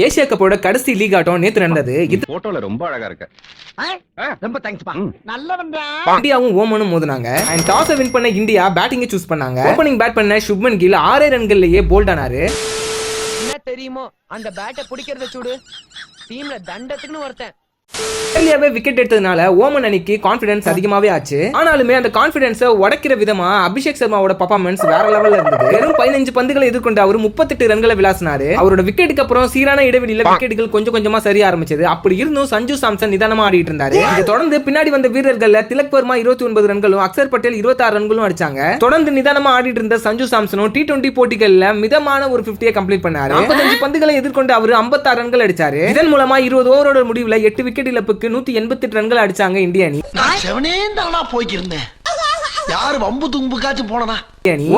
Asia கப்போட கடைசி league ஆட்டம் நேத்து நடந்தது. இது போட்டோல ரொம்ப அழகா இருக்கு. ரொம்ப தேங்க்ஸ் பா. நல்லவன்டா. இந்தியாவும் ஓமனும் மோதுனாங்க. அண்ட் டாஸ் வின் பண்ண இந்தியா பேட்டிங் சூஸ் பண்ணாங்க. ஓபனிங் பேட் பண்ண சுப்மன் கில் 6 ரன்கள்லயே போல்ட் ஆனாரு. என்ன தெரியுமோ அந்த பேட்டை பிடிக்கிறத சூடு டீம்ல தண்டத்துக்குன்னு ஒருத்தன் ஏர்லியாவே விக்கெட் எடுத்ததுனால ஓமன் அணிக்கு கான்ஃபிடன்ஸ் அதிகமாவே ஆச்சு. ஆனாலுமே அந்த கான்ஃபிடன்ஸை உடைக்கிற விதமா அபிஷேக் சர்மாவோட பெர்ஃபார்மன்ஸ் வேற லெவல்ல இருந்தது. வெறும் 15 பந்துகளை எதிர்கொண்டு அவர் 38 ரன்களை விளாசினாரு. அவரோட விக்கெட்டுக்கு அப்புறம் சீரான இடைவெளியில விக்கெட்டுகள் கொஞ்சம் கொஞ்சமா சரிய ஆரம்பிச்சது. அப்படி இருந்தும் சஞ்சு சாம்சன் நிதானமா ஆடிட்டு இருந்தாரு. இதை தொடர்ந்து பின்னாடி வந்த வீரர்கள்ல திலக் வர்மா 29 ரன்களும் அக்சர் பட்டேல் 26 ரன்களும் அடிச்சாங்க. தொடர்ந்து நிதானமா ஆடிட்டு இருந்த சஞ்சு சாம்சனும் T20 போட்டிகள்ல மிதமான ஒரு 50 கம்ப்ளீட் பண்ணாரு. 45 பந்துகளை எதிர்கொண்டு அவர் 56 ரன்கள் அடிச்சாரு. இதன் மூலமா 20 ஓவரோட முடிவுல 8 விக்கெட் இழப்புக்கு 188 ரன்கள் அடிச்சாங்க இந்திய அணி. நான் செவனேந்தானா போய்க்கிருந்தேன். யாரு வம்பு தும்புக்காச்சும் போனனா.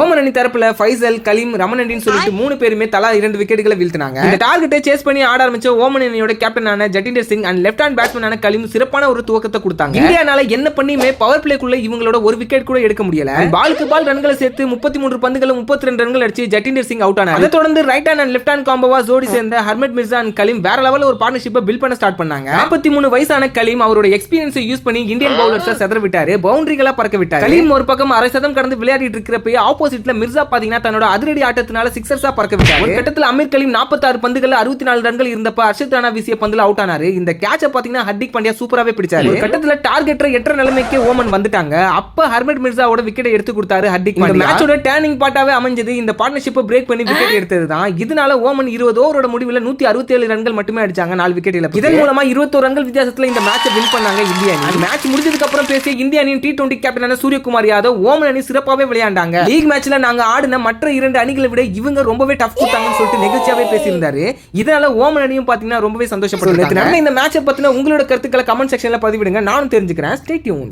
ஓமன் அணி தரப்புல ஃபைசல், கலீம், ரமணன்டின்னு சொல்லிட்டு 3 பேருமே தலா 2 விக்கெட்டுகளை வீழ்த்தினாங்க. இந்த டார்கெட்டை சேஸ் பண்ணி ஆட ஆரம்பிச்ச ஓமன் அணியோட கேப்டனான Jatinder Singh and left hand பேட்ஸ்மேனான கலீம் சிறப்பான ஒரு துவக்கத்தை கொடுத்தாங்க. இந்தியானால என்ன பண்ணியுமே பவர் பிளேக்குள்ள இவங்களோட ஒரு விக்கெட் கூட எடுக்க முடியல. பாலுக்கு பால் ரன்களை சேர்த்து 33 பந்துகளும் 32 ரன்கள் அடிச்சு ஜட்டிண்டர் சிங் அவுட் ஆனார். அதை தொடர்ந்து right hand and left hand காம்போவா ஜோடி சேர்ந்த ஹர்மட் மிர்சா அண்ட் கலீம் வேற லெவல்ல ஒரு பார்ட்னர்ஷிப்பை பில்ட் பண்ண ஸ்டார்ட் பண்ணாங்க. 43 வயசான கலீம் அவரோட எக்ஸ்பீரியன்ஸை யூஸ் பண்ணி இந்தியன் பவுலர்ஸை செதற விட்டாரு. பவுண்டரிகளா பறக்க விட்டாரு. கலீம் ஒரு பக்கம் 1/2 சதம் கடந்து விளையாடிட்டு இருக்கிறப்ப ஆப்போசிட்ல மிர்சா பாத்தீங்கன்னா தன்னோட அதிரடி ஆட்டத்தினால சிக்ஸர்ஸா பறக்க விட்டாரு. ஒரு கட்டத்துல அமீர் கலீம் 46 பந்துகள் 64 ரன்கள் இருந்தப்ப அர்ஷத் ராணா வீசிய பந்துல அவுட் ஆனாரு. இந்த கேட்சை பாத்தீங்கன்னா ஹர்திக் பாண்டியா சூப்பராவே பிடிச்சாரு. ஒரு கட்டத்துல டார்கெட்டை எட்டற நிலைமைக்கு ஓமன் வந்துட்டாங்க. அப்ப ஹர்மட் மிர்சாவோட விக்கெட்டை எடுத்து கொடுத்தாரு ஹர்திக் பாண்டியா. இந்த மேட்சோட டர்னிங் பாயிண்டாவே அமைஞ்சது இந்த பார்ட்னர்ஷிப்பை பிரேக் பண்ணி விக்கெட் எடுத்ததுதான். இதனால ஓமன் 20 ஓவரோட முடிவுல 167 ரன்கள் மட்டுமே அடிச்சாங்க. 4 விக்கெட் இழப்பு. இதன் மூலமா 21 ரன்கள் வித்தியாசத்துல இந்த மேட்சை வின் பண்ணாங்க இந்திய அணி. மேட்ச் முடிஞ்சதுக்கு அப்புறம் பேசிய இந்திய அணியின் T20 கேப்டனான சூரியகுமார் யாதவ் ஓமன் அணி சிறப்பாவே விளையாண்டாங்க. லீக் மேட்ச்ல நாங்க ஆடின மற்ற 2 அணிகளை விட இவங்க ரொம்பவே டஃப் கொடுத்தாங்கன்னு சொல்லிட்டு நெகிழ்ச்சியாவே பேசியிருந்தாரு. இதனால ஓமன் அணியும் பாத்தீங்கன்னா ரொம்பவே சந்தோஷப்பட்டாங்க. இந்த மேட்சை பத்தின உங்களோட கருத்துக்களை கமெண்ட் செக்ஷன்ல பதிவிடுங்க. நானும் தெரிஞ்சுக்கிறேன். Stay tune.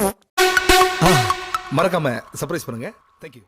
மறக்காம சர்ப்ரைஸ் பண்ணுங்க. Thank you.